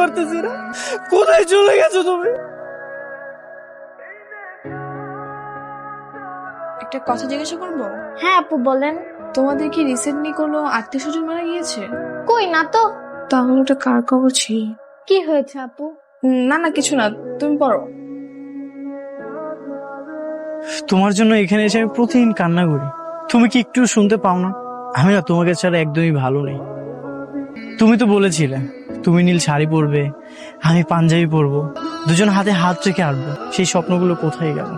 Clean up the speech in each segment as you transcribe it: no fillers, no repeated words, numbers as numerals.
পারতেছি না, কোথায় চলে গেছো তুমি? একটা কথা জিজ্ঞাসা করবো? হ্যাঁ আপু বলেন। তোমাদের কি রিসেন্টলি কোনো আত্মীয় স্বজন মারা গিয়েছে? কই না তো। তাহলে ওটা কার কবর ছিল? কি হয়েছে আপু? না না কিছু না, তুমি পড়ো। তোমার জন্য এখানে এসে আমি প্রতিদিন কান্না করি, তুমি কি একটু শুনতে পাও না? আমি না তোমাকে ছাড়া একদমই ভালো নেই। তুমি তো বলেছিলে তুমি নীল শাড়ি পরবে, আমি পাঞ্জাবি পরবো, দুজন হাতে হাত রেখে আঁটবো। সেই স্বপ্নগুলো কোথায় গেল?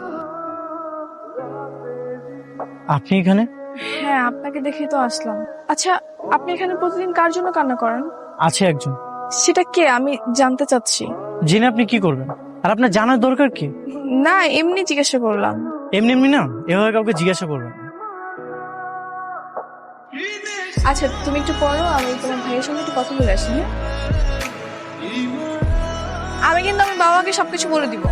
আপনি এখানে? হ্যাঁ, আপনাকে দেখে তো আসলাম। আচ্ছা, আপনি এখানে প্রতিদিন কার জন্য কান্না করেন? আছে একজন। সেটা কে, আমি জানতে চাচ্ছি। জেনে আপনি কি করবেন? আর আপনার জানার দরকার কি? না, এমনি জিজ্ঞাসা করলাম। এমনি এমনি না, এভাবে কাউকে জিজ্ঞাসা করবেন না। আচ্ছা, তুমি একটু পড়ো, আমি তোমার ভাইয়ের সঙ্গে একটু কথা বলে আসি। হ্যাঁ, আমি কিন্তু আমার বাবাকে সবকিছু বলে দিব।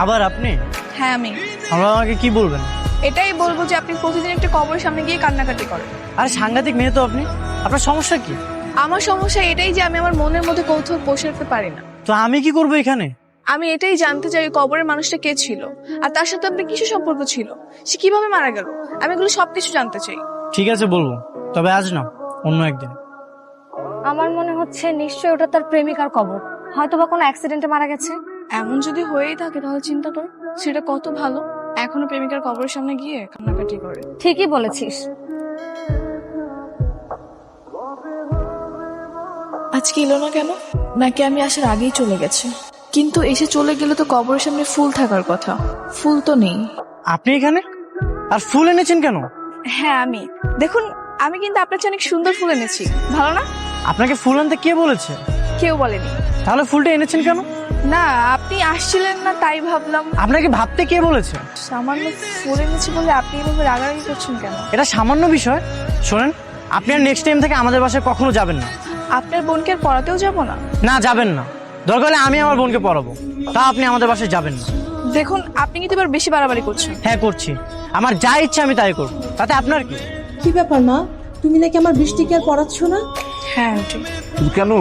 আবার আপনি? হ্যাঁ আমি আমরা আমাকে কি বলবেন? এটাই বলবো যে আপনি প্রতিদিন একটা কবরের সামনে গিয়ে কান্নাকাটি করেন। আরে সাংঘাতিক মেয়ে তো আপনি, আপনার সমস্যা কি? আমার সমস্যা এটাই যে আমি আমার মনের মধ্যে কৌতূহল পোষে রাখতে পারি না। তো আমি কি করবো এখানে? আমি এটাই জানতে চাই কবরের মানুষটা কে ছিল, আর তার সাথে আপনার কিছু সম্পর্ক ছিল, সে কিভাবে মারা গেল। আমি এগুলো সবকিছু জানতে চাই। ঠিক আছে বলবো, তবে আজ না, অন্য একদিন। আমার মনে হচ্ছে নিশ্চয়ই ওটা তার প্রেমিকার কবর, হয়তো বা কোনো অ্যাক্সিডেন্টে মারা গেছে। এমন যদি হয়েই থাকে তাহলে চিন্তা কর, সেটা কত ভালো। এখনো প্রেমিকার কবরের সামনে গিয়ে কান্নাকাটি করে। ঠিকই বলেছিস। আজকে এলো না কেন? নাকি আমি আসার আগেই চলে গেছে? কিন্তু এসে চলে গেলে তো কবরের সামনে ফুল থাকার কথা, ফুল তো নেই। আপনি এখানে? আর ফুল এনেছেন কেন? হ্যাঁ আমি, দেখুন আমি কিন্তু আপনার চেয়ে অনেক সুন্দর ফুল এনেছি, ভালো না? আপনাকে ফুল আনতে কে বলেছে? কেউ বলেনি। তাহলে ফুলটা এনেছেন কেন? না, আপনি আসছিলেন না তাই ভাবলাম। আপনাকে ভাবতে কে বলেছে? সামান্য ফুল এনেছি বলে আপনি এভাবে রাগারাগি করছেন কেন? এটা সামান্য বিষয়। শোনেন, আপনি আর নেক্সট টাইম থেকে আমাদের বাসায় কখনো যাবেন না। আপনার বোনকে আর পড়াতেও যাব না? না, যাবেন না। দরকার হলে আমি আমার বোনকে পড়াবো, তা আপনি আমাদের বাসায় যাবেন না। দেখুন আপনি কিন্তু এবার বেশি বাড়াবাড়ি করছেন। হ্যাঁ করছি, আমার যা ইচ্ছা আমি তাই করবো, তাতে আপনার কি? কি ব্যাপার মা, তুমি নাকি আমার বৃষ্টিকে আর পড়াচ্ছ না? হ্যাঁ আন্টি। কিন্তু কেন?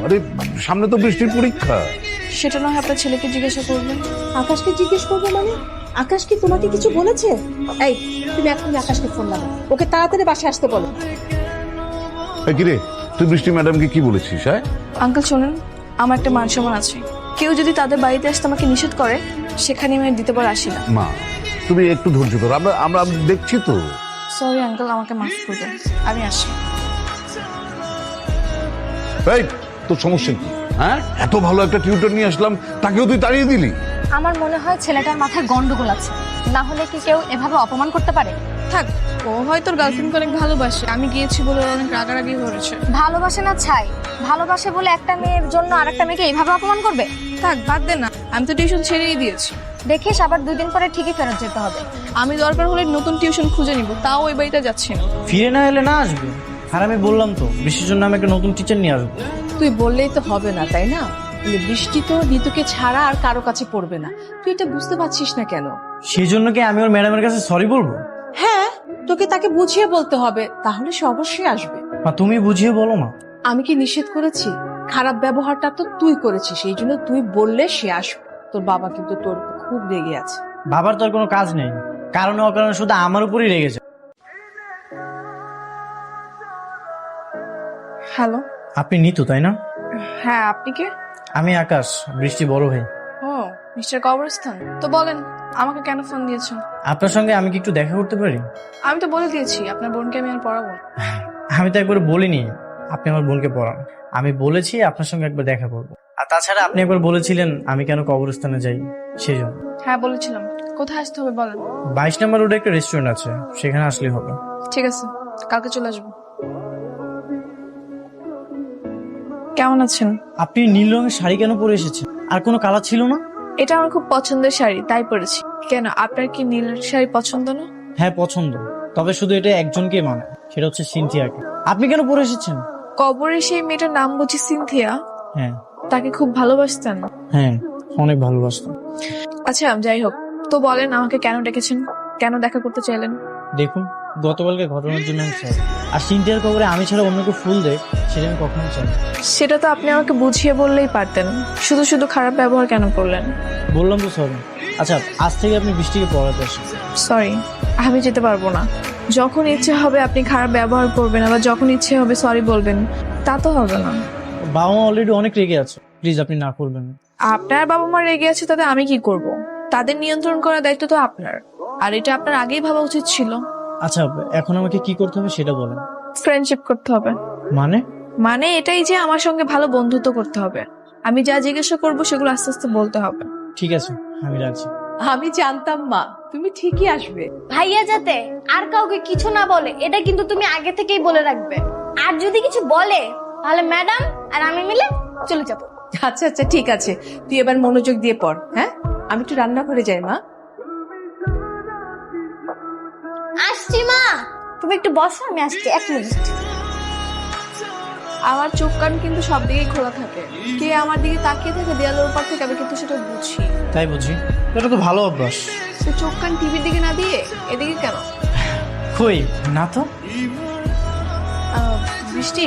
আরে সামনে তো বৃষ্টির পরীক্ষা। সেটা নয় আপনার ছেলেকে জিজ্ঞাসা করবেন। আকাশকে জিজ্ঞেস করবো মানে? আকাশ কি তোমাকে কিছু বলেছে? এই তুমি এখনই আকাশকে ফোন লাগাও, ওকে তাড়াতাড়ি বাসায় আসতে বলো। কিরে, তুই বৃষ্টি ম্যাডামকে কি বলেছিস? হ্যাঁ, আঙ্কেল শোনেন, আমার একটা মান সম্মান আছে। কেউ যদি তাদের বাড়িতে আসতে আমাকে নিষেধ করে, সেখানে আমি আর দ্বিতীয়বার আসি না। মা তুমি একটু ধৈর্য ধরো, আমরা আমরা দেখছি তো। সরি আঙ্কেল, আমাকে মাফ করবেন, আমি আসি। এই তোর সমস্যা কি? হ্যাঁ, এত ভালো একটা টিউটর নিয়ে আসলাম, তাকেও তুই তাড়িয়ে দিলি। আমার মনে হয় ছেলেটার মাথায় গন্ডগোল আছে, না হলে কি কেউ এভাবে অপমান করতে পারে? থাক, ও হয়তো ওর গার্লফ্রেন্ডকে অনেক ভালোবাসে, আমি গিয়েছি বলে ওর অনেক রাগারাগি করেছে। ভালোবাসে না ছাই, ভালোবাসে বলে একটা মেয়ের জন্য আরেকটা মেয়েকে এইভাবে অপমান করবে? থাক, বাদ দে না, আমি তো টিউশন ছেড়েই দিয়েছি। দেখিস আবার 2 দিন পরে ঠিকই ফেরত যেতে হবে। আমি দরকার হলে নতুন টিউশন খুঁজে নিব, তাও ওই বাড়িতে যাচ্ছি না। ফিরে না এলে না আসবে। আর আমি বললাম তো বৃষ্টির জন্য আমি একটা নতুন টিচার নিয়ে আসবো। তুই বললেই তো হবে না, তাই না? বৃষ্টি তো ঋতুকে ছাড়া আর কারো কাছে পড়বে না, তুই এটা বুঝতে পারছিস না কেন? সেই জন্য কি আমি ওর ম্যাডামের কাছে সরি বলবো? হ্যাঁ, তোকে তাকে বুঝিয়ে বলতে হবে, তাহলে সে অবশ্যই আসবে। মা তুমি বুঝিয়ে বলো না। আমি কি নিষেধ করেছি? খারাপ ব্যবহারটা তো তুই করেছিস, এই জন্য তুই বললে সে আসবে। তোর বাবা কিন্তু তোর উপর খুব রেগে আছে। বাবার তো আর কোনো কাজ নেই, কারণে অকারণে শুধু আমার উপরই রেগে যায়। হ্যালো। আপনি নিতু তাই না? হ্যাঁ, আপনি কে? আমি আকাশ, বৃষ্টি বড় ভাই। ও মিস্টার কবরস্থান, তো বলেন আমাকে কেন ফোন দিয়েছেন? আপনার সঙ্গে আমি কি একটু দেখা করতে পারি? আমি তো বলে দিয়েছি আপনার বোনকে আমি আর পড়াবো না। আমি তো একবার বলিনি আপনি আমার বোনকে পড়ান, আমি বলেছি আপনার সঙ্গে একবার দেখা করবো। আর তাছাড়া আপনি একবার বলেছিলেন আমি কেন কবরস্থানে যাই, সেই জন্য। হ্যাঁ বলেছিলাম, কোথায় আসতে হবে বলেন। 22 নম্বর রোডে একটা রেস্টুরেন্ট আছে, সেখানে আসলেই হবে। ঠিক আছে, কালকে চলে আসবো। কেমন আছেন? আপনি নীল রঙের শাড়ি কেন পরে এসেছেন? আর কোনো কালার ছিল না? এটা আমার খুব পছন্দের শাড়ি, তাই পরেছি। কেন, আপনার কি নীল শাড়ি পছন্দ না? হ্যাঁ পছন্দ, তবে শুধু এটা একজনকে মানে, সেটা হচ্ছে সিনথিয়াকে। আপনি কেন পরে এসেছেন? কবরে সেই মেয়েটার নাম বুঝি সিনথিয়া? হ্যাঁ। তাকে খুব ভালোবাসতেন? হ্যাঁ, অনেক ভালোবাসতাম। আচ্ছা যাই হোক, তো বলেন আমাকে কেন ডেকেছেন, কেন দেখা করতে চাইলেন? দেখুন, গতকালকে ঘটনার জন্য আমি চাই। আর সিনথিয়ার কবরে আমি ছাড়া অন্যকে ফুল দেয় সেটা আমি কখনো চাই না। সেটা তো আপনি আমাকে বুঝিয়ে বললেই পারতেন, শুধু শুধু খারাপ ব্যবহার কেন করলেন? বললাম তো সরি। আচ্ছা, আজ থেকে আপনি বৃষ্টিকে পড়াতে আসেন। সরি, আমি যেতে পারবো না। যখন ইচ্ছে হবে আপনি খারাপ ব্যবহার করবেন, আবার যখন ইচ্ছে হবে সরি বলবেন, তা তো হবে না। বাবা মা অলরেডি অনেক রেগে আছে, প্লিজ আপনি না করবেন না। আপনার বাবা মা রেগে আছে তাতে আমি কি করব? তাদের নিয়ন্ত্রণ করার দায়িত্ব তো আপনার, আর এটা আপনার আগেই ভাবা উচিত ছিল। আচ্ছা, এখন আমাকে কি করতে হবে সেটা বলেন। ফ্রেন্ডশিপ করতে হবে। মানে? মানে এটাই যে আমার সঙ্গে ভালো বন্ধুত্ব করতে হবে। আমি যা জিজ্ঞাসা করবো সেগুলো আস্তে আস্তে বলতে হবে। ঠিক আছে, আমি রাখছি। আমি জানতাম মা তুমি ঠিকই আসবে। ভাইয়া যাতে আর কাউকে কিছু না বলে এটা কিন্তু তুমি আগে থেকেই বলে রাখবে। আর যদি কিছু বলে তাহলে ম্যাডাম আর আমি মিলে চলে যাবো। আচ্ছা আচ্ছা ঠিক আছে, তুই এবার মনোযোগ দিয়ে পড়। হ্যাঁ, আমি একটু রান্নাঘরে যাই মা। আসছি মা, তুমি একটু বসো, আমি আসছি 1 মিনিট। আমার চোখ কান কিন্তু সব দিকেই খোলা থাকে, কে আমার দিকে তাকিয়ে থাকে দেয়ালের উপর থেকে আমি কিন্তু সেটা বুঝি। তাই বুঝি, এটা তো ভালো অভ্যাস। তো চোখ কান টিভির দিকে না দিয়ে এদিকে কেন? কই না তো। বৃষ্টি,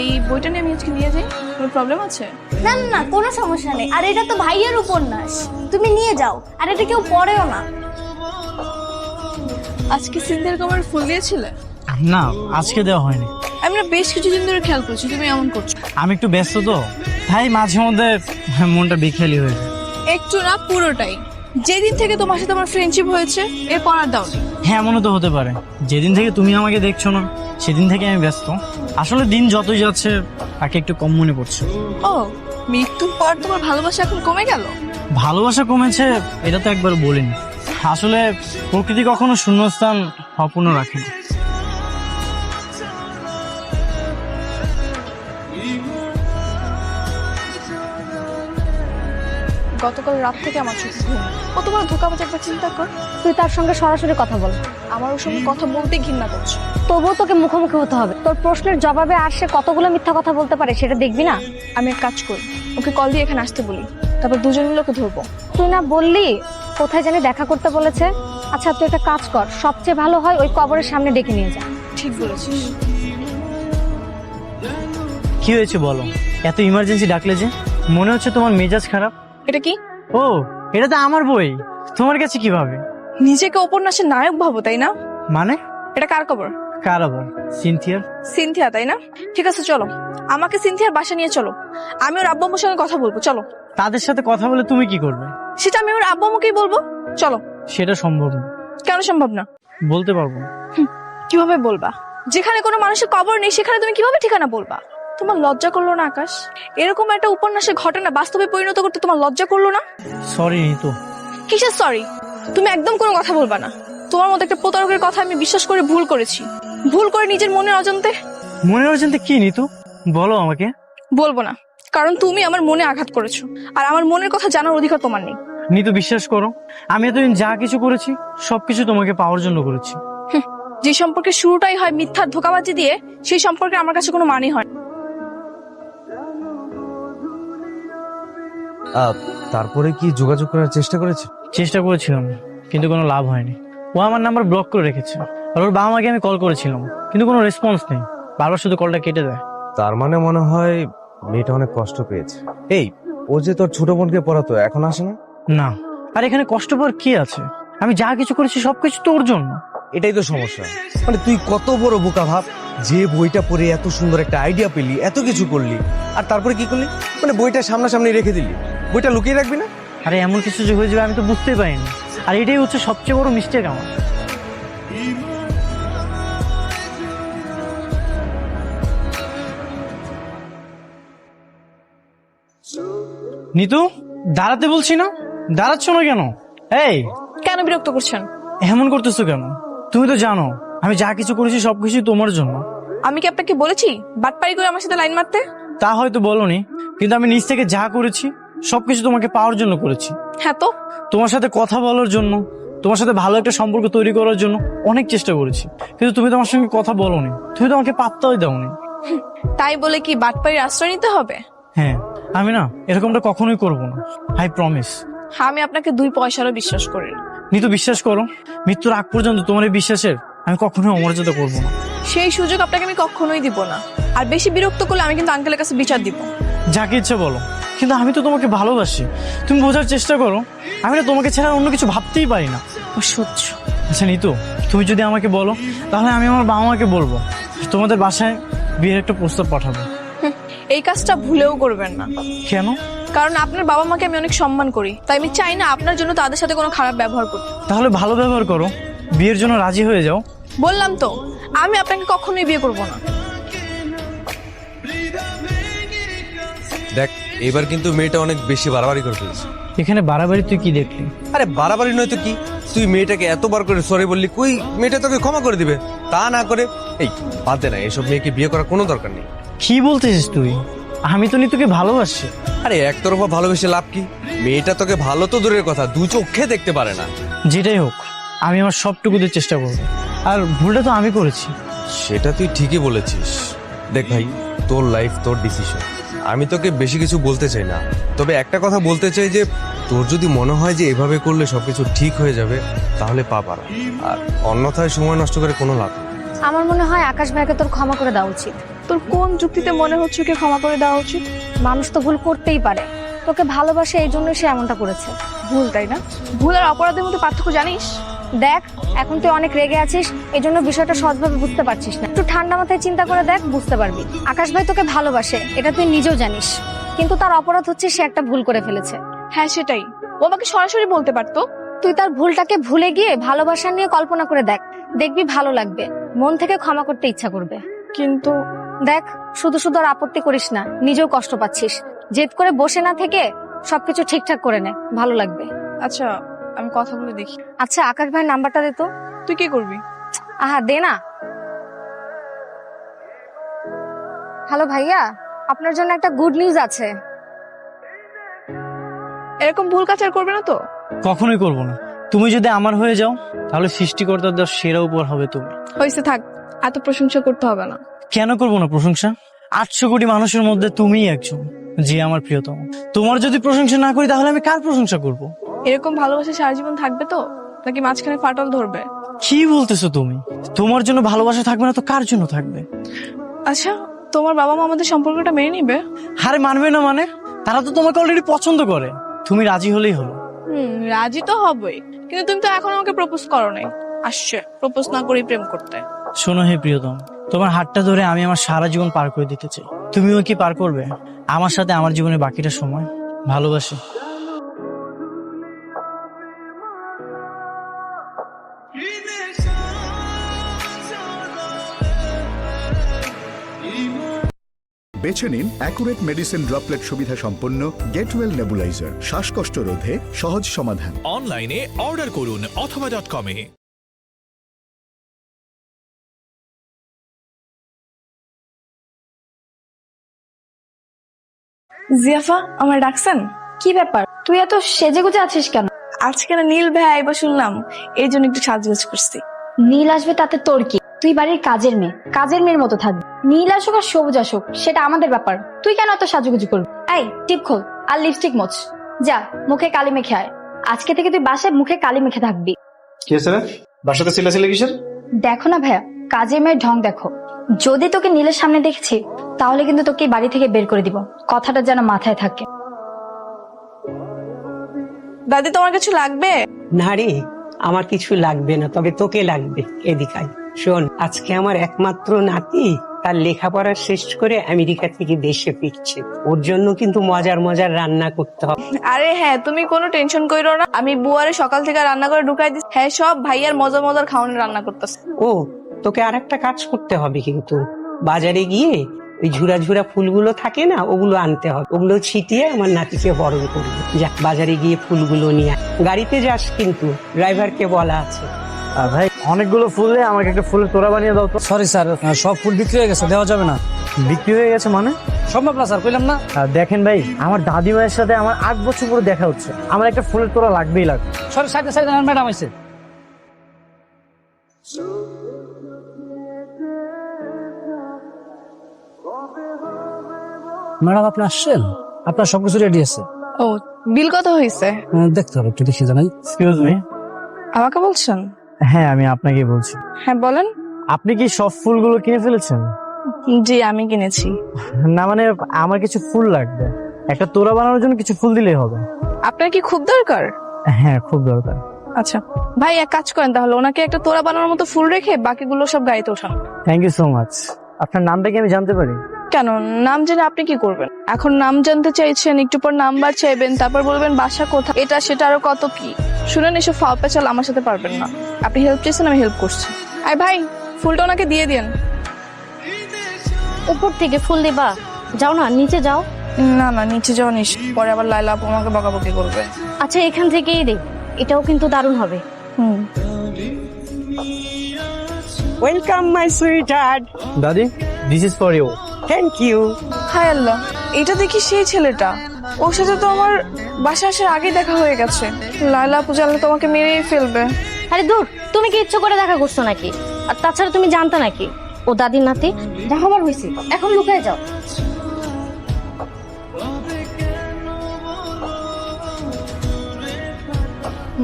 এই বইটা নিয়ে আমি আজকে নিয়ে যাই, কোনো প্রবলেম আছে? না না না, কোনো সমস্যা নেই। আর এটা তো ভাইয়ের উপন্যাস, তুমি নিয়ে যাও। আর এটা কেউ পড়েও না। আজকে সিন্ধের কবরে ফুল দিয়েছিলে? না, আজকে দেওয়া হয়নি। আমি না বেশ কিছুদিন ধরে খেয়াল করছি তুমি এমন করছো। আমি একটু ব্যস্ত তো, তাই মাঝে মধ্যে মনটা বিখেয়ালি হয়ে যায়। একটু না, পুরোটাই। যেদিন থেকে তোমার সাথে আমার ফ্রেন্ডশিপ হয়েছে এরপর আর দাওনি। হ্যাঁ, এমনও তো হতে পারে যেদিন থেকে তুমি আমাকে দেখছো না সেদিন থেকে আমি ব্যস্ত। আসলে দিন যতই যাচ্ছে তাকে একটু কম মনে পড়ছে। ও, মৃত্যুর পর তোমার ভালোবাসা এখন কমে গেল? ভালোবাসা কমেছে এটা তো একবার বলিনি। আসলে প্রকৃতি কখনো শূন্যস্থান অপূর্ণ রাখে না। গতকাল রাত থেকে আমার চোখে ঘুম। ও তোমার ধোকাবাজ, একবার চিন্তা কর। তুই তার সঙ্গে সরাসরি কথা বল। আমার ওর সঙ্গে কথা বলতে ঘৃণা করছে। তবুও তোকে মুখোমুখি হতে হবে। তোর প্রশ্নের জবাবে আর সে কতগুলো মিথ্যা কথা বলতে পারে সেটা দেখবি না? আমি এক কাজ করি, ওকে কল দিয়ে এখানে আসতে বলি, তারপর দুজন মিলে ওকে ধরবো। তুই না বললি কোথায় জানি দেখা করতে বলেছে? আচ্ছা, তুই একটা কাজ কর, সবচেয়ে ভালো হয় ওই কবরের সামনে ডেকে নিয়ে যা। ঠিক বলেছিস। কি হয়েছে বলো? এত ইমার্জেন্সি ডাকলে যে? মনে হচ্ছে তোমার মেজাজ খারাপ। এটা কি? ও, এটা তো আমার বই, তোমার কাছে কিভাবে? নিজেকে উপন্যাসের নায়ক ভাবো তাই না? মানে? এটা কার কবর? কার আবার? সিনথিয়ার। সিনথিয়া তাই না? ঠিক আছে চলো, আমাকে সিনথিয়ার বাসা নিয়ে চলো। আমি ওর আব্বু আম্মুর সঙ্গে কথা বলবো, চলো। তাদের সাথে কথা বলে তুমি কি করবে? সেটা আমি ওর আব্বু আম্মুকেই বলবো, চলো। সেটা সম্ভব না। কেন সম্ভব না? বলতে পারবো না। কিভাবে বলবা? যেখানে কোনো মানুষের কবর নেই সেখানে তুমি কিভাবে ঠিকানা বলবা? তোমার লজ্জা করলো না আকাশ? এরকম একটা উপন্যাসের ঘটনা বাস্তবে পরিণত করতে তোমার লজ্জা করলো না? সরি নিতু। কিসের সরি? তুমি একদম কোনো কথা বলবা না। তোমার মতো একটা প্রতারকের কথা আমি বিশ্বাস করে ভুল করেছি, ভুল করে নিজের মনের অজান্তে। মনে হচ্ছে কি নিতু? বলো আমাকে। বলবো না, কারণ তুমি আমার মনে আঘাত করেছো, আর আমার মনের কথা জানার অধিকার তোমার নেই। নিতু, বিশ্বাস করো, আমি এতদিন যা কিছু করেছি সবকিছু তোমাকে পাওয়ার জন্য করেছি। যে সম্পর্কে শুরুটাই হয় মিথ্যার ধোঁকাবাজি দিয়ে, সেই সম্পর্কে আমার কাছে কোনো মানে হয় না। তারপরে কি যোগাযোগ করার চেষ্টা করেছে? চেষ্টা করেছিলাম কিন্তু কোনো লাভ হয়নি। ও আমার নাম্বার ব্লক করে রেখেছে। আর ওর বাবা মাকে আমি কল করেছিলাম কিন্তু কোনো রেসপন্স নেই, বারবার শুধু কলটা কেটে দেয়। তার মানে মনে হয় মেয়েটা অনেক কষ্ট পেয়েছে। এই, ও যে তোর ছোট বোনকে পড়াতো এখন আসে না? না, আর এখানে কষ্ট পাওয়ার কি আছে? আমি যা কিছু করেছি সবকিছু তোর জন্য। এটাই তো সমস্যা। মানে তুই কত বড় বোকা ভাব, যে বইটা পড়ে এত সুন্দর একটা আইডিয়া পেলি, এত কিছু করলি, আর তারপরে কি করলি? মানে বইটা সামনাসামনি রেখে দিলি, বইটা লুকিয়ে রাখবি না? আরে এমন কিছু যে হয়ে যাবে আমি তো বুঝতেই পারিনি, আর এটাই হচ্ছে সবচেয়ে বড় মিস্টেক আমার। নিতু, দাঁড়াতে বলছি না, দাঁড়াচ্ছ না কেন? এই, কেন বিরক্ত করছেন? এমন করতেছো কেন? তুমি তো জানো আমি যা কিছু করেছি সবকিছু তোমার জন্য। আমি কি আপনাকে বলেছি বাটপাড়ি করে আমার সাথে লাইন মারতে? তা হয়তো বলনি, কিন্তু আমি নিজ থেকে যা করেছি সবকিছু তোমাকে পাওয়ার জন্য করেছি। হ্যাঁ তো? তোমার সাথে কথা বলার জন্য, তোমার সাথে ভালো একটা সম্পর্ক তৈরি করার জন্য অনেক চেষ্টা করেছি, কিন্তু তুমি তোমার সঙ্গে কথা বলোনি, তুমি তো আমাকে পাত্তাই দাওনি। তাই বলে কি বাটপাড়ির আশ্রয় নিতে হবে? হ্যাঁ, আমি না এরকমটা কখনোই করবো না, আই প্রমিস। আমি আপনাকে 2 পয়সারও বিশ্বাস করি না। নিতু, বিশ্বাস করো, মৃত্যুর আগ পর্যন্ত তোমার এই বিশ্বাসের আমি কখনোই অমর্যাদা করবো না। সেই সুযোগ আপনাকে আমি কখনোই দিব না। আর বেশি বিরক্ত করলে আমি কিন্তু আঙ্কেলের কাছে বিচার দিব। যাকে ইচ্ছে বলো, কিন্তু আমি তো তোমাকে ভালোবাসি। তুমি বোঝার চেষ্টা করো, আমি না তোমাকে ছাড়া অন্য কিছু ভাবতেই পারি না। অসহ্য। আচ্ছা নিতু, তুমি যদি আমাকে বলো তাহলে আমি আমার বাবা মাকে বলবো তোমাদের বাসায় বিয়ের একটা প্রস্তাব পাঠাবো। এই কাজটা ভুলেও করবেন না, কেন? কারণ আপনার বাবা মাকে আমি অনেক সম্মান করি, তাই আমি চাই না আপনার জন্য তাদের সাথে কোনো খারাপ ব্যবহার করতে। তাহলে ভালো ব্যবহার করো, বিয়ের জন্য রাজি হয়ে যাও। বললাম তো, আমি আপনাকে কখনোই বিয়ে করব না। দেখ, এবার কিন্তু মেয়েটা অনেক বেশি বাড়াবাড়ি করে ফেলেছে। এখানে বাড়াবাড়ি তুই কি দেখলি? আরে বাড়াবাড়ি নয় তো কি, তুই মেয়েটাকে এতবার করে সরি বললি, কই মেয়েটা তোকে ক্ষমা করে দিবে? তা না করে এই বাদ দে না, এসব মেয়েকে বিয়ে করার কোনো দরকার নেই। কি বলতেছিস তুই? আমি তো নিতুকে ভালোবাসি। আরে একতরফা ভালোবেসে লাভ কি? মেয়েটা তোকে ভালো তো দূরের কথা, দু চোখে দেখতে পারে না। যেটাই হোক, আমি আমার সবটুকু দিয়ে চেষ্টা করবো। আর ভুলটা তো আমি করেছি। সেটা তুই ঠিকই বলেছিস। দেখ ভাই, তোর লাইফ, তোর ডিসিশন। আমি তোকে বেশি কিছু বলতে চাই না, তবে একটা কথা বলতে চাই যে তোর যদি মনে হয় যে এভাবে করলে সবকিছু ঠিক হয়ে যাবে, তাহলে পা পারা, আর অন্যথায় সময় নষ্ট করে কোনো লাভ নেই। আমার মনে হয় আকাশ ভাইকে তোর ক্ষমা করে দেওয়া উচিত। তোর কোন যুক্তিতে মনে হচ্ছে ওকে ক্ষমা করে দেওয়া উচিত? মানুষ তো ভুল করতেই পারে, তোকে ভালোবাসে এই জন্যই সে এমনটা করেছে। ভুল, তাই না? ভুল আর অপরাধের মধ্যে পার্থক্য জানিস? দেখ, এখন তুই অনেক রেগে আছিস, এই জন্য বিষয়টা সহজভাবে বুঝতে পারছিস না। একটু ঠান্ডা মাথায় চিন্তা করে দেখ, বুঝতে পারবি। আকাশ ভাই তোকে ভালোবাসে, এটা তুই নিজেও জানিস, কিন্তু তার অপরাধ হচ্ছে সে একটা ভুল করে ফেলেছে। হ্যাঁ সেটাই, ও আমাকে সরাসরি বলতে পারতো। তুই তার ভুলটাকে ভুলে গিয়ে ভালোবাসা নিয়ে কল্পনা করে দেখ, দেখবি ভালো লাগবে, মন থেকে ক্ষমা করতে ইচ্ছা করবে। কিন্তু দেখ, শুধু শুধু আর আপত্তি করিস না, নিজেও কষ্ট পাচ্ছিস। জেদ করে বসে না থেকে সবকিছু ঠিকঠাক করে নে, ভালো লাগবে। আচ্ছা, আমি কথা বলে দেখি। আচ্ছা, আকাশ ভাইয়ের নাম্বারটা দে তো। তুই কি করবি? আহা, দে না। হ্যালো ভাইয়া, আপনার জন্য একটা গুড নিউজ আছে। এরকম ভুল কাজ আর করবে না তো? কখনোই করবো না। তুমি যদি আমার হয়ে যাও তাহলে সৃষ্টিকর্তার দেওয়া সেরা উপহার হবে তুমি। হয়েছে, থাক, এত প্রশংসা করতে হবে না। কেন করবো না প্রশংসা? 800 কোটি মানুষের মধ্যে তুমিই একজন যে আমার প্রিয়তম। তোমার যদি প্রশংসা না করি তাহলে আমি কার প্রশংসা করব? এরকম ভালোবাসা সারা জীবন থাকবে তো, নাকি মাঝখানে ফাটল ধরবে? কি বলতেছো তুমি? তোমার জন্য ভালোবাসা থাকবে না তো কার জন্য থাকবে? আচ্ছা, তোমার বাবা মা আমাদের সম্পর্কটা মেনে নিবে? আরে মানবে না মানে? তারা তো তোমাকে অলরেডি পছন্দ করে, তুমি রাজি হলেই হলো। রাজি তো হবেই, কিন্তু তুমি তো এখন আমাকে প্রপোজ করো নাই। আসছে প্রপোজ না করেই প্রেম করতে। শোনো হে প্রিয়তম, তোমার হাতটা ধরে আমি আমার সারা জীবন পার করে দিতে চাই। তুমিও কি পার করবে আমার সাথে আমার জীবনের বাকিটা সময়? ভালোবাসি। বেছে নিন অ্যাকুরেট মেডিসিন ড্রপলেট সুবিধা সম্পন্ন গেটওয়েল নেবুলাইজার, শ্বাসকষ্ট রোধে সহজ সমাধান। অনলাইনে অর্ডার করুন অথবা .com-এ। জিয়াফা, আমার ডাকছেন? কি ব্যাপার, তুই এত সেজে গুজে আছিস কেন? আজকে না নীল ভাই আইবা শুনলাম, এই জন্য একটু সাজগোজ করছি। নীল আসবে তাতে তোর কি? তুই বাড়ির কাজের মেয়ে, কাজের মেয়ের মতো থাকবি। নীল আসুক আর সবুজ আসুক, সেটা আমাদের ব্যাপার। তুই কেন এত সাজুগুজু করবি? এই টিপ খোল আর লিপস্টিক মোছ, যা মুখে কালি মেখে আয়। আজকে থেকে তুই বাসায় মুখে কালি মেখে থাকবি। কি হয়েছে রে? বাসাতে ছিলে কিসের? দেখো না ভাইয়া, কাজের মেয়ের ঢং দেখো। যদি তোকে নীলের সামনে দেখছি তাহলে কিন্তু তোকে বাড়ি থেকে বের করে দিব, কথাটা যেন মাথায় থাকে। দাদি, তোমার কিছু লাগবে? না রে, আমার কিছু লাগবে না, তবে তোকে লাগবে। এদিকাই শোন, আজকে আমার একমাত্র নাতি তার লেখাপড়া শেষ করে আমেরিকা থেকে দেশে ফিরছে। ওর জন্য কিন্তু মজার মজার রান্না করতে হবে। আরে হ্যাঁ, তুমি কোনো টেনশন কইরো না, আমি বুয়ারে সকাল থেকে রান্না করে ঢুকাই দিচ্ছি। হ্যাঁ, সব ভাইয়ার মজার মজার খাওয়ানোর রান্না করতেছে। ও, তোকে আর একটা কাজ করতে হবে, কিন্তু বাজারে গিয়ে ওই ঝুরা ঝুরা ফুলগুলো থাকে না, ওগুলো আনতে হবে। ওগুলো ছিটিয়ে আমার নাতিকে বরণ করবে। যা, বাজারে গিয়ে ফুলগুলো নিয়ে আয়। গাড়িতে যাস কিন্তু, ড্রাইভারকে বলা আছে। ভাই, অনেকগুলো ফুলে আমাকে একটা ফুলের তোড়া বানিয়ে দাও তো। সরি স্যার, সব ফুল বিক্রি হয়ে গেছে, দেওয়া যাবে না। বিক্রি হয়ে গেছে মানে? সম্ভব না স্যার, কইলাম না। দেখেন ভাই, আমার দাদিমায়ের সাথে আমার 8 বছর পরে দেখা হচ্ছে, আমার একটা ফুলের তোড়া লাগবেই লাগবে। সরি, সাইডে সাইডে ম্যাডাম আইছে। ম্যাডাম আপনি আসছেন? আপনার সবকিছু রেডি আছে। ও, বিল কত হয়েছে? দেখতে হবে, একটু দেখে জানাই। Excuse me. আমাকে বলছেন? হ্যাঁ আমি আপনাকে বলছি। হ্যাঁ বলেন। আপনি কি সব ফুলগুলো কিনে ফেলেছেন? জি আমি কিনেছি। না মানে আমার কিছু ফুল লাগবে, একটা তোড়া বানানোর জন্য কিছু ফুল দিলেই হবে। আপনার কি খুব দরকার? হ্যাঁ খুব দরকার। আচ্ছা ভাই এক কাজ করেন তাহলে, ওনাকে একটা তোড়া বানানোর মতো ফুল রেখে বাকিগুলো সব গাড়িতে ওঠান। Thank you so much. আপনার নামটা কি আমি জানতে পারি? কেন, নাম জেনে আপনি কি করবেন? এখন নাম জানতে চাইছেন, একটু পর নাম্বার চাইবেন, তারপর বলবেন বাসা কোথায়, এটা সেটা আরো কত কি। শুনেন, এসব ফাও পেঁচাল আমার সাথে পারবেন না। আপনি হেল্প চাইছেন, আমি হেল্প করছি। আয় ভাই ফুলটা ওনাকে দিয়ে দিন। উপর থেকে ফুল দিবা? যাও না, নিচে যাও। না না নিচে যাওয়া নিস, পরে আবার লাইলা আপু আমাকে বকাবকি করবে। আচ্ছা এখান থেকেই দে, এটাও কিন্তু দারুণ হবে। Welcome my sweetheart. দাদি, this is for you. Thank you. হায় আল্লাহ, এটা দেখি সেই ছেলেটা। ওর সাথে তো আমার বাসা আসার আগে দেখা হয়ে গেছে। লাইলা আপু জানলে তোমাকে মেরেই ফেলবে। আরে দূর, তুমি কি ইচ্ছে করে দেখা করছো নাকি? আর তাছাড়া তুমি জানতে নাকি ও দাদির নাতি? দেখাবার হয়েছে, এখন লুকায় যাও।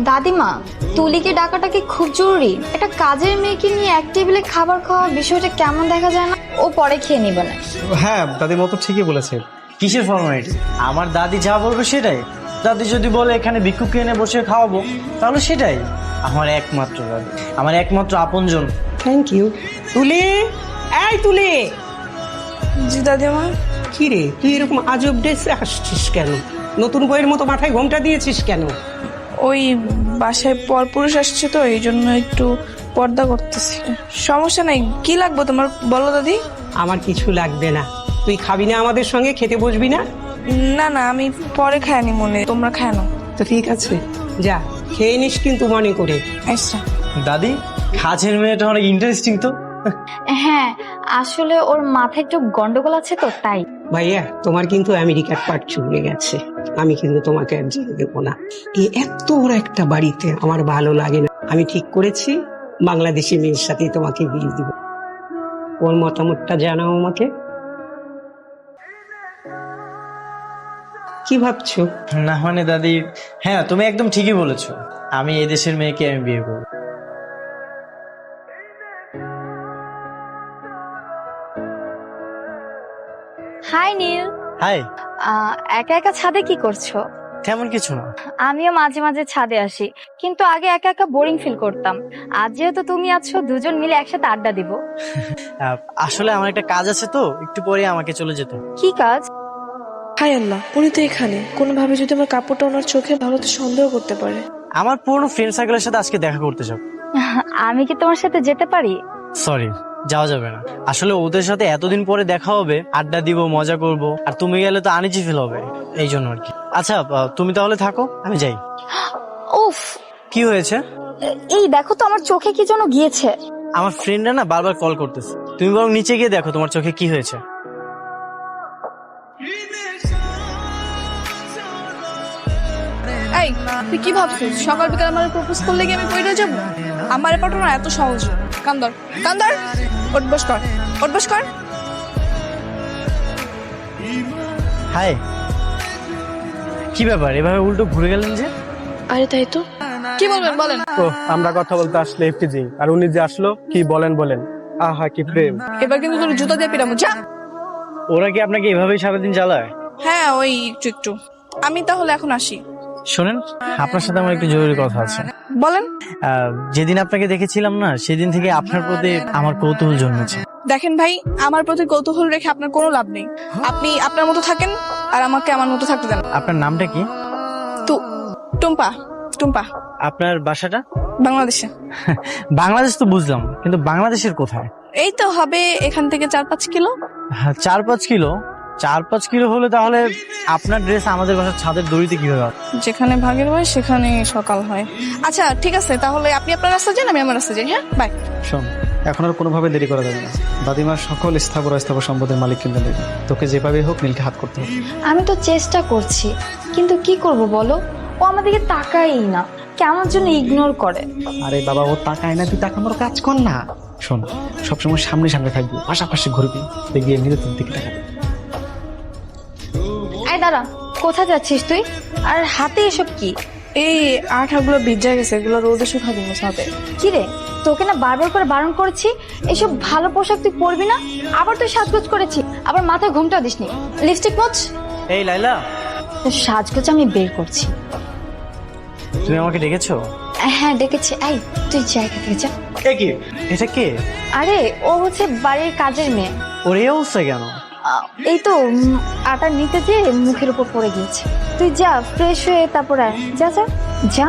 দাদিমা, তুলিকে ডাকাটা কি খুব জরুরি? একটা কাজের মেয়েকে নিয়ে এক টেবিলে খাবার খাওয়া বিষয়টা কেমন দেখা যায় না? ও পরে খেয়ে নিবে না। হ্যাঁ দাদির মতো ঠিকই বলেছে। কিসের ফর্মালিটি? আমার দাদি যা বলবে সেটাই। দাদি যদি বলে এখানে ভিক্ষুককে এনে বসে খাওয়াবো, তাহলে সেটাই। আমার একমাত্র দাদি, আমার একমাত্র আপনজন। Thank you. তুলি, এই তুলি। জি দাদিমা। কি রে, তুই এরকম আজব ড্রেসে আসছিস কেন? নতুন বইয়ের মতো মাথায় ঘোমটা দিয়েছিস কেন? ওই বাসায় পরপুরুষ আসছে তো, এই জন্য একটু পর্দা করতেছি। সমস্যা নাই, কি লাগবে তোমার বলো দাদি। আমার কিছু লাগবে না। তুই খাবি না আমাদের সঙ্গে? খেতে বসবি না? না না আমি পরে খাইনি, মনে তোমরা খায় না। তো ঠিক আছে, যা খেয়ে নিস কিন্তু মনে করে। আচ্ছা। দাদি, কাজের মেয়েটা অনেক ইন্টারেস্টিং তো। হ্যাঁ, আসলে ওর মাথায় একটু গন্ডগোল আছে তো, তাই। ভাইয়া, তোমার কিন্তু আমেরিকার পাট চুকে গেছে। আমি কিন্তু তোমাকে আর যেতে দেবো না। এই এত বড় একটা বাড়িতে আমার ভালো লাগে না। আমি ঠিক করেছি বাংলাদেশি মেয়ের সাথেই তোমাকে বিয়ে দিব। ওর মতামতটা জানাও আমাকে। কি ভাবছো? না মানে দাদি, হ্যাঁ তুমি একদম ঠিকই বলেছো। আমি এই দেশের মেয়েকে আমি বিয়ে করব। হাই নীল। হাই। একা একা ছাদে কি করছো? তেমন কিছু না। আমিও মাঝে মাঝে ছাদে আসি, কিন্তু আগে একা একা বোরিং ফিল করতাম। আজ যেহেতু তুমি আছো, দুজন মিলে একসাথে আড্ডা দিব। আসলে আমার একটা কাজ আছে তো, একটু পরে আমাকে চলে যেতে হবে। কি কাজ? হায় আল্লাহ, উনি তো এখানে। কোনোভাবে যদি আমার কাপড়টা ওনার চোখে ভালো তো সন্দেহ করতে পারে। আমার পুরনো ফ্রেন্ড সার্কেলের সাথে আজকে দেখা করতে যাব। আমি কি তোমার সাথে যেতে পারি? সরি, যাওয়া যাবে না। আসলে ওদের সাথে এতদিন পরে দেখা হবে, আড্ডা দিব, মজা করব, আর তুমি গেলে তো আনিজি ফিল হবে, এই জন্য আর কি। আচ্ছা তুমি তাহলে থাকো, আমি যাই। উফ, কি হয়েছে? এই দেখো তো আমার চোখে কি যেন গিয়েছে। আমার ফ্রেন্ডরা না বারবার কল করতেছে, তুমি বরং নিচে গিয়ে দেখো তোমার চোখে কি হয়েছে। এই তুই কি ভাবছিস সকাল বিকাল আমার প্রপোজ করলে কি আমি কইরা যাব? আমার পাঠো না এত সহজ। কান্দর কান্দর, ওঠ বস কর, ওঠ বস কর। হাই, কি ব্যাপার এভাবে উল্টো ঘুরে গেলেন যে? আরে তাই তো, কি বলবেন বলেন। তো আমরা কথা বলতে আসলে এফটিজি, আর উনি যে আসলো কি বলেন। আহা কি প্রেম। এবার কিন্তু তোর জুতা দিয়ে পিরামু, যা। ওরা কি আপনাকে এভাবেই সারাদিন জ্বালায়? হ্যাঁ ওই একটু একটু। আমি তাহলে এখন আসি। শোনেন, আপনার সাথে আমার একটু জরুরি কথা আছে। বলেন। যেদিন আপনাকে দেখেছিলাম না, সেদিন থেকে আপনার প্রতি আমার কৌতূহল জন্মেছে। দেখেন ভাই, আমার প্রতি কৌতূহল রেখে আপনার কোনো লাভ নেই। আপনি আপনার মতো থাকেন আর আমাকে আমার মতো থাকতে দেন। আপনার নামটা কি? টুম্পা। টুম্পা। আপনার বাসাটা? বাংলাদেশে। বাংলাদেশ তো বুঝলাম, কিন্তু বাংলাদেশের কোথায়? এই তো হবে এখান থেকে 4-5 কিলো। 4-5 কিলো? 4-5 কিলো হলে তাহলে আপনার ড্রেস আমাদের বাসার ছাদের দড়িতে কিভাবে হবে? যেখানে ভাগের হয় সেখানে সকাল হয়। আচ্ছা ঠিক আছে, তাহলে আপনি আপনার রাস্তা যান, আমি আমার রাস্তা যাই। হ্যাঁ বাই। শোন, এখন আর কোনোভাবে দেরি করা যাবে না। দাদিমার সকল স্থাবর অস্থাবর সম্পদের মালিক কিনতে দেবে। তোকে যেভাবে হোক নীলকে হাত করতে হবে। আমি তো চেষ্টা করছি, কিন্তু কি করব বলো? ও আমাদেরকে তাকাই না, কেমন যেন ইগনোর করে। আরে বাবা, ও তাকায় না, তুই তাকানোর কাজ কর না। শোন, সবসময় সামনে সামনে থাকবি, পাশাপাশি ঘুরবি, গিয়ে নিলে তোর দিকে তাকাবি। আয় দাঁড়া, কোথায় যাচ্ছিস তুই? আর হাতে এসব কি? এই আঠাগুলো ভিজে গেছে, এগুলো রোদে শুকাবো সাথে। কি রে, তোকে না বারবার করে বারণ করেছি এসব ভালো পোশাক তুই পরবি না, আবার তুই সাজগোজ করেছি, আবার মাথায় ঘুমটা দিসনি। লিপস্টিক মোচ। এই লাইলা, তোর সাজগোজ আমি বের করছি। তুমি আমাকে ডেকেছো? হ্যাঁ ডেকেছি। এই তুই জায়গা থেকে যা। এ কি, এটা কে? আরে ও হচ্ছে বাড়ির কাজের মেয়ে। ওর এই অবস্থা কেন? এই তো আটা নিতে যে মুখের উপর পড়ে গিয়েছে। তুই যা ফ্রেশ হয়ে তারপর আয়। যা যা যা।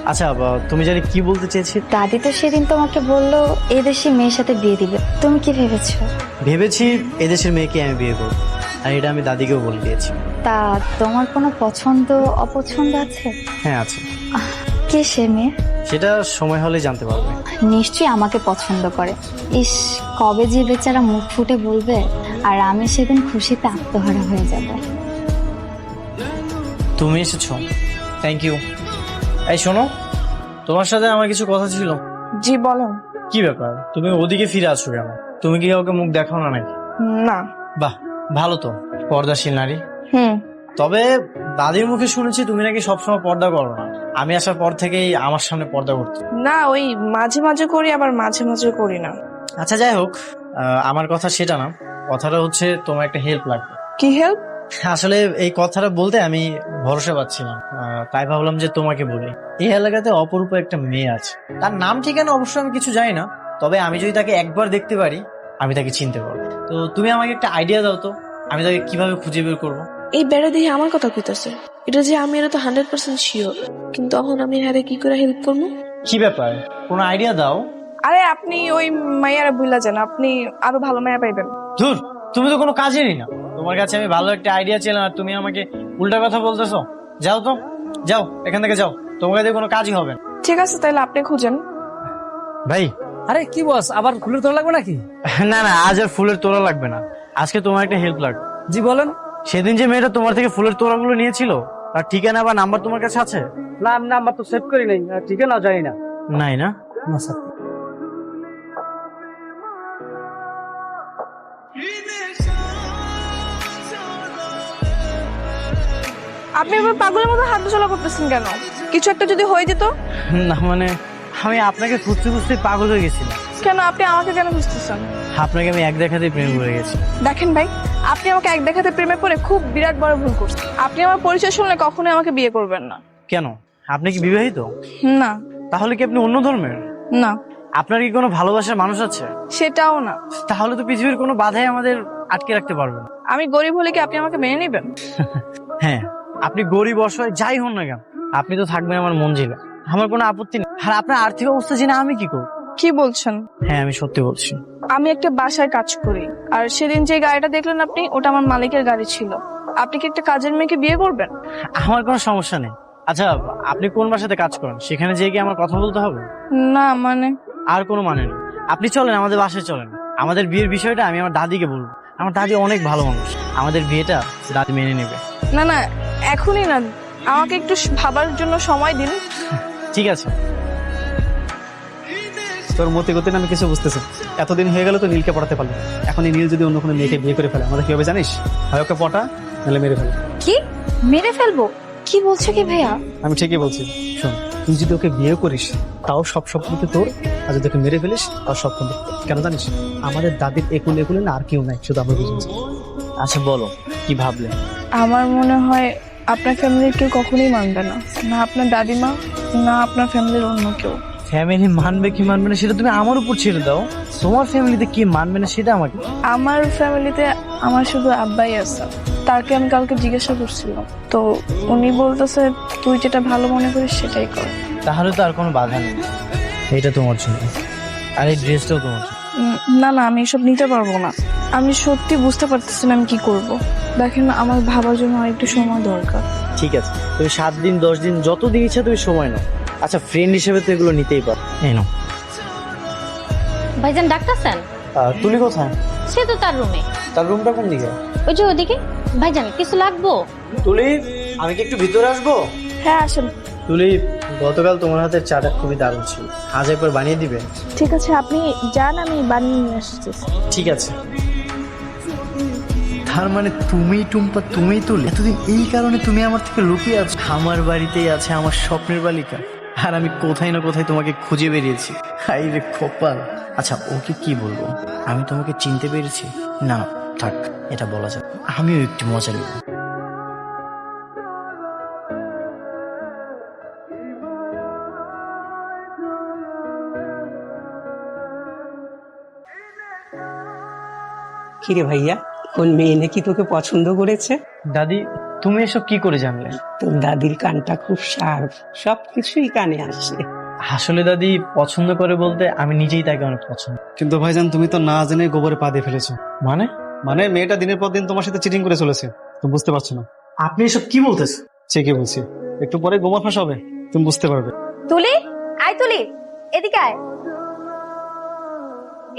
আচ্ছা তুমি জানি কি বলতে চেয়েছি? দাদি তো সেদিন তোমাকে বললো এদেশি মেয়ের সাথে বিয়ে দিবে, তুমি কি ভেবেছো? ভেবেছি এদেশের মেয়েকে আমি বিয়ে করবো, আর এটা আমি দাদিকেও বলে দিয়েছি। তা তোমার কোনো পছন্দ অপছন্দ আছে? হ্যাঁ আছে। কে সে মেয়ে? সেটা সময় হলে জানতে পারবে। নিশ্চয়ই আমাকে পছন্দ করে। ইস, কবে যে বেচারা মুখ ফুটে বলবে, আর আমি সেদিন খুশিতে আত্মহারা হয়ে যাব। তুমি এসেছো, থ্যাংক ইউ। এই শোনো, তোমার সাথে আমার কিছু কথা ছিল। জি বলেন। কি ব্যাপার, তুমি ওদিকে ফিরে আসছো কেন? তুমি কি কাউকে মুখ দেখাও না নাকি? না। বাহ, ভালো তো, পর্দাশীল নারী। হুম। তবে দাদির মুখে শুনেছি তুমি নাকি সবসময় পর্দা করো না। আমি আসার পর থেকেই আমার সামনে পর্দা করতে। না, ওই মাঝে মাঝে করি, আবার মাঝে মাঝে করি না। আচ্ছা যাই হোক, আমার কথা সেটা না, কথাটা হচ্ছে তোমার একটা হেল্প লাগবে। কি হেল্প? আসলে এই কথাটা বলতে আমি ভরসা পাচ্ছিলাম, তাই ভাবলাম যে তোমাকে বলি। এই এলাকাতে অপরূপ একটা মেয়ে আছে, তার নাম ঠিকানা অবশ্য আমি কিছু জানি না, তবে আমি যদি তাকে একবার দেখতে পারি আমি তাকে চিনতে পারবো। তো তুমি আমাকে একটা আইডিয়া দাও তো, আমি তাকে কিভাবে খুঁজে বের করবো? এই বেড়া দিয়ে আমার কথা কইতাছে, এটা যে আমি এটা তো 100% শিওর, কিন্তু তখন আমি হারে কি করে হেল্প করবো? কি ব্যাপার, কোনো আইডিয়া দাও। আরে আপনি ওই মাইয়ারা বুইলা যান, আপনি আরো ভালো মায়া পাইবেন। ধুর, তুমি তো কোনো কাজেরই না। তোমার কাছে আমি ভালো একটা আইডিয়া ছিলাম আর তুমি আমাকে উল্টা কথা বলতেছো। যাও তো, যাও এখান থেকে যাও, তোমার কাছে কোনো কাজই হবে না। ঠিক আছে, তাহলে আপনি খুঁজেন। ভাই, আরে কি বস, আবার ফুলের তোলা লাগবে নাকি? না না, আজ আর ফুলের তোড়া লাগবে না, আজকে তোমার একটা হেল্প লাগবে। জি বলেন। সেদিন যে মেয়েটা তোমার থেকে ফুলের তোড়াগুলো নিয়েছিল, তার ঠিকানা বা নাম্বার তোমার কাছে আছে? না, আমি নাম্বার তো সেভ করি নাই, ঠিকানা জানি না। নাই না? না স্যার। আপনি এবার পাগলের মতো হাঁটাচলা করতেছেন কেন? কিছু একটা যদি হয়ে যেত? না মানে আমি আপনাকে খুঁজতে খুঁজতে পাগল হয়ে গেছিলাম। কেন আপনি আমাকে কেন খুঁজতেছেন? আপনাকে আমি এক দেখাতেই প্রেম করে গেছি। দেখেন ভাই, আপনি আমাকে এক দেখাতে প্রেমে পড়ে খুব বিরাট বড় ভুল করছেন। আপনি আমার পরিচয় শুনলে কখনোই আমাকে বিয়ে করবেন না। কেন, আপনি কি বিবাহিত? না। তাহলে কি আপনি অন্য ধর্মের? না। আপনার কি কোনো ভালোবাসার মানুষ আছে? সেটাও না। তাহলে তো পৃথিবীর কোনো বাধাই আমাদের আটকে রাখতে পারবে না। আমি গরিব হলে কি আপনি আমাকে মেনে নেবেন? হ্যাঁ, আপনি গরিব অসহায় যাই হন না কেন, আপনি তো থাকবেন আমার মঞ্জিলে, আমার কোনো আপত্তি নেই। আর আপনার আর্থিক অবস্থা জেনে আমি কি করব? কি বলছেন? হ্যাঁ, আমি সত্যি বলছি। আমি একটা বাসায় কাজ করি, আর সেদিন যে গাড়িটা দেখলেন আপনি, ওটা আমার মালিকের গাড়ি ছিল। আপনি কি একটা কাজের মেয়েকে বিয়ে করবেন? আমার কোনো সমস্যা নেই। আচ্ছা, আপনি কোন বাসাতে কাজ করেন? সেখানে যেয়ে কি আমার কথা বলতে হবে? না মানে? আর কোনো মানে নেই, আপনি চলেন আমাদের বাসায় চলেন। আমাদের বিয়ের বিষয়টা আমি আমার দাদিকে বলবো। আমার দাদি অনেক ভালো মানুষ, আমাদের বিয়েটা দাদি মেনে নেবে। না না, এখনই না, আমাকে একটু ভাবার জন্য সময় দিন। ঠিক আছে। তোর মতে গতি আমি কিছু বুঝতেছি। এতদিন হয়ে গেল তো নীলকে পড়াতে পারলো, এখন এই নীল যদি অন্য কোনো মেয়েকে বিয়ে করে ফেলে আমাদের কি হবে জানিস? হয় ওকে পটা, নাহলে মেরে ফেলে। কি মেরে ফেলবো? কি বলছো কি ভাইয়া? আমি ঠিকই বলছি। শোন, তুই যদি ওকে বিয়ে করিস তাও সব সম্পত্তি তোর, আর যদি ওকে মেরে ফেলিস তাও সব সম্পত্তি। কেন জানিস? আমাদের দাদির একুলে একুলে না আর কেউ নাই, শুধু আমরা বুঝেছি। আচ্ছা বলো, কি ভাবলে? আমার মনে হয় আপনার ফ্যামিলির কেউ কখনোই মানবে না, না আপনার দাদিমা, না আপনার ফ্যামিলির অন্য কেউ। ফ্যামিলি মানবে কি মানবে না সেটা তুমি আমার উপর ছেড়ে দাও। তোমার ফ্যামিলিতে কি মানবে না সেটা আমাকে। আমার ফ্যামিলিতে আমার শুধু আব্বাই আছে। তাকে আমি কালকে জিজ্ঞাসা করছিলাম, তো উনি বলতেছে তুই যেটা ভালো মনে করিস সেটাই কর। তাহলে তো আর কোনো বাধা নেই। এটা তোমার জন্য, আর এই ড্রেসটাও তোমার জন্য। না না, আমি এসব নিতে পারবো না। আমি সত্যি বুঝতে পারতেছি না আমি কি করব। দেখেন, আমার ভাবার জন্য আর একটু সময় দরকার। ঠিক আছে, তুমি 7 দিন 10 দিন যত দিন ইচ্ছা তুমি সময় নাও। আচ্ছা, ফ্রেন্ড হিসেবে তো এগুলো নিতেই পারো। এই নাও। ভাইজান ডাক্তার স্যার? তুলি কোথায়? সে তো তার রুমে। তার রুমটা কোন দিকে? ওই যে ওদিকে। ভাইজান কিছু লাগবো? তুলি, আমি কি একটু ভিতরে আসবো? হ্যাঁ আসেন। তুলি, গতকাল তোমার হাতের চাটা খুবই দারুণ ছিল, আজ একবার বানিয়ে দিবে? ঠিক আছে, আপনি যান, আমি বানিয়ে নিয়ে আসছি। ঠিক আছে। তার মানে তুমি টুম্পা, তুমিই তুলি? এতদিন এই কারণে তুমি আমার থেকে লুকিয়ে আছো? আমার বাড়িতেই আছে আমার স্বপ্নের বালিকা, আর আমি কোথায় না কোথায় তোমাকে খুঁজে বেরিয়েছি। হাই রে কপাল। আচ্ছা ওকে কি বলবো, আমি তোমাকে চিনতে পেরেছি? না থাক, এটা বলা যাবে। আমিও একটু মজা নেব। কিরে ভাইয়া, কোন মেয়ে নাকি তোকে পছন্দ করেছে? দাদি তুমি এসব কি করে জানলে? তোর দাদির কানটা খুব শার্প, সবকিছুই কানে আসে। আসলে দাদি পছন্দ করে বলতে আমি নিজেই তাকে অনেক পছন্দ। কিন্তু ভাইজান তুমি তো না জেনে গোবরে পা দিয়ে ফেলেছো। মানে? মানে মেয়েটা দিনের পর দিন তোমার সাথে চিটিং করে চলেছে, তুমি বুঝতে পারছো না। আপনি এসব কি বলতেছেন? ঠিকই বলছি, একটু পরে গোবর ফাঁস হবে, তুমি বুঝতে পারবে। তুলি, আয় তুলি, এদিকে আয়।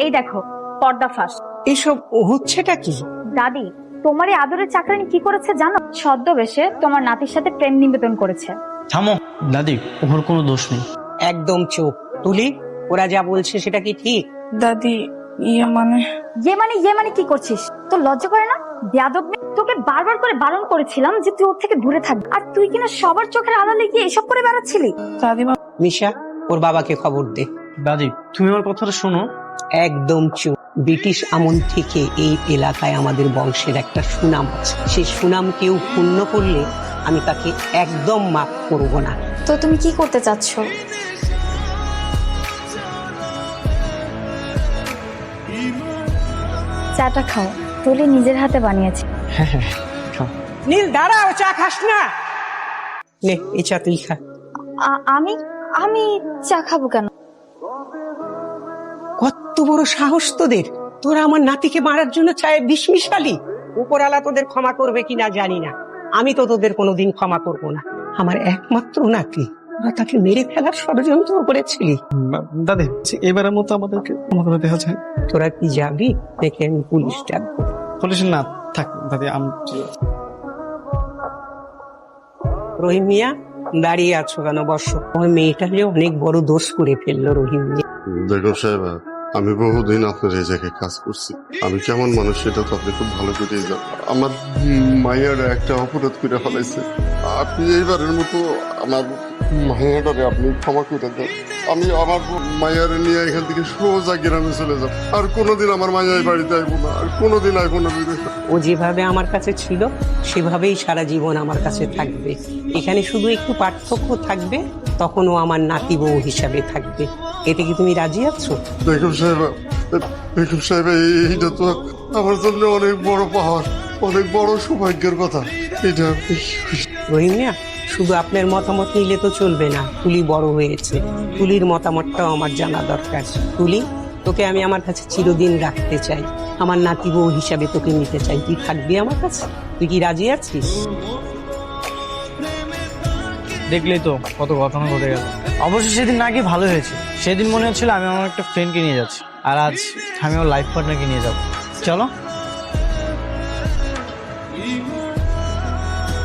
এই দেখো পর্দা ফাঁস। এসব হচ্ছেটা কি? দাদি তোমার এই আদরের চাকরানি কি করেছে জানো? ছদ্মবেশে তোমার নাতির সাথে প্রেম নিবেদন করেছে। থামো দাদি, ওর কোনো দোষ নেই। একদম চুপ। তুলি, ওরা যা বলছে সেটা কি ঠিক? দাদি ইয়ে মানে ইয়ে মানে কি করছিস? তোর লজ্জা করে না? বেয়াদব মেয়ে। তোকে বারবার করে বারণ করেছিলাম যে তুই ওর থেকে দূরে থাকবি, আর তুই কিনা সবার চোখের আড়ালে গিয়ে এসব করে বেড়াচ্ছিলি। দাদিমা মিশা, ওর বাবাকে খবর দে। দাদি তুমি আমার কথাটা শোনো। একদম চুপ। ব্রিটিশ আমল থেকে এই এলাকায় আমাদের বংশের একটা সুনাম আছে, সেই সুনাম কেউ ক্ষুণ্ণ করলে আমি তাকে একদম মাফ করব না। তো তুমি কি করতে চাচ্ছ? চাটা খাও, তুলি নিজের হাতে বানিয়েছে। নীল দাঁড়াও, চা খাস না? নে এই চা তুই খা। আমি আমি চা খাবো কেন? কত বড় সাহস তোদের! তোরা আমার নাতিকে মারার জন্য চায়ে বিষ মিশালি। উপরালা তোদের ক্ষমা করবে কিনা জানি না, আমি তো তোদের কোনোদিন ক্ষমা করব না। আমার একমাত্র নাতি, ওরা তাকে মেরে ফেলার ষড়যন্ত্র করেছিলি। দাদি এবারের মতো আমাদেরকে ক্ষমা করে দেওয়া যায়। তোরা কি যাবি দেখে আমি পুলিশ ডাকবো? পুলিশ না থাক দাদি, আমি রহিম মিয়া, দাঁড়িয়ে আছো কেন? বসো। ওই মেয়েটা যে অনেক বড় দোষ করে ফেললো রহিম মিয়া। দেখো সাহেব, আমি বহুদিন আপনার এই জায়গায় কাজ করছি, আমি কেমন মানুষ সেটা তো আপনি খুব ভালো করেই জানেন। আমার মায়ের একটা অপরাধ করে ফেলাইছে, আপনি এইবারের মতো আমার মায়াটারে আপনি ক্ষমা করে দেন। আমি আমার মায়ারে নিয়ে এখান থেকে সোজা গ্রামে চলে যাব, আর কোনোদিন আমার মায়ের বাড়িতে আইবো না, আর কোনোদিন আইবো না। ও যেভাবে আমার কাছে ছিল সেভাবেই সারা জীবন আমার কাছে থাকবে। এখানে শুধু একটু পার্থক্য থাকবে, তখন ও আমার নাতি বউ হিসাবে থাকবে। এতে কি তুমি রাজি আছো? বেগম সাহেব, এইটা তো আমার জন্য অনেক বড় পাহাড়, অনেক বড় সৌভাগ্যের কথা। এটা রহিম মিয়া, শুধু আপনার মতামত নিলে তো চলবে না। তুলি বড় হয়েছে, তুলির মতামতটাও আমার জানা দরকার। তুলি, তোকে আমি আমার কাছে চিরদিন রাখতে চাই, আমার নাতি বউ হিসাবে তোকে নিতে চাই। তুই থাকবি আমার কাছে? তুই কি রাজি আছিস? দেখলেই তো কত ঘটনা ঘটে গেল। অবশ্য সেদিন না গিয়ে ভালো হয়েছে, সেদিন মনে হচ্ছিল আমি আমার একটা ফ্রেন্ডকে নিয়ে যাচ্ছি, আর আজ আমি আমার লাইফ পার্টনারকে নিয়ে যাবো। চলো।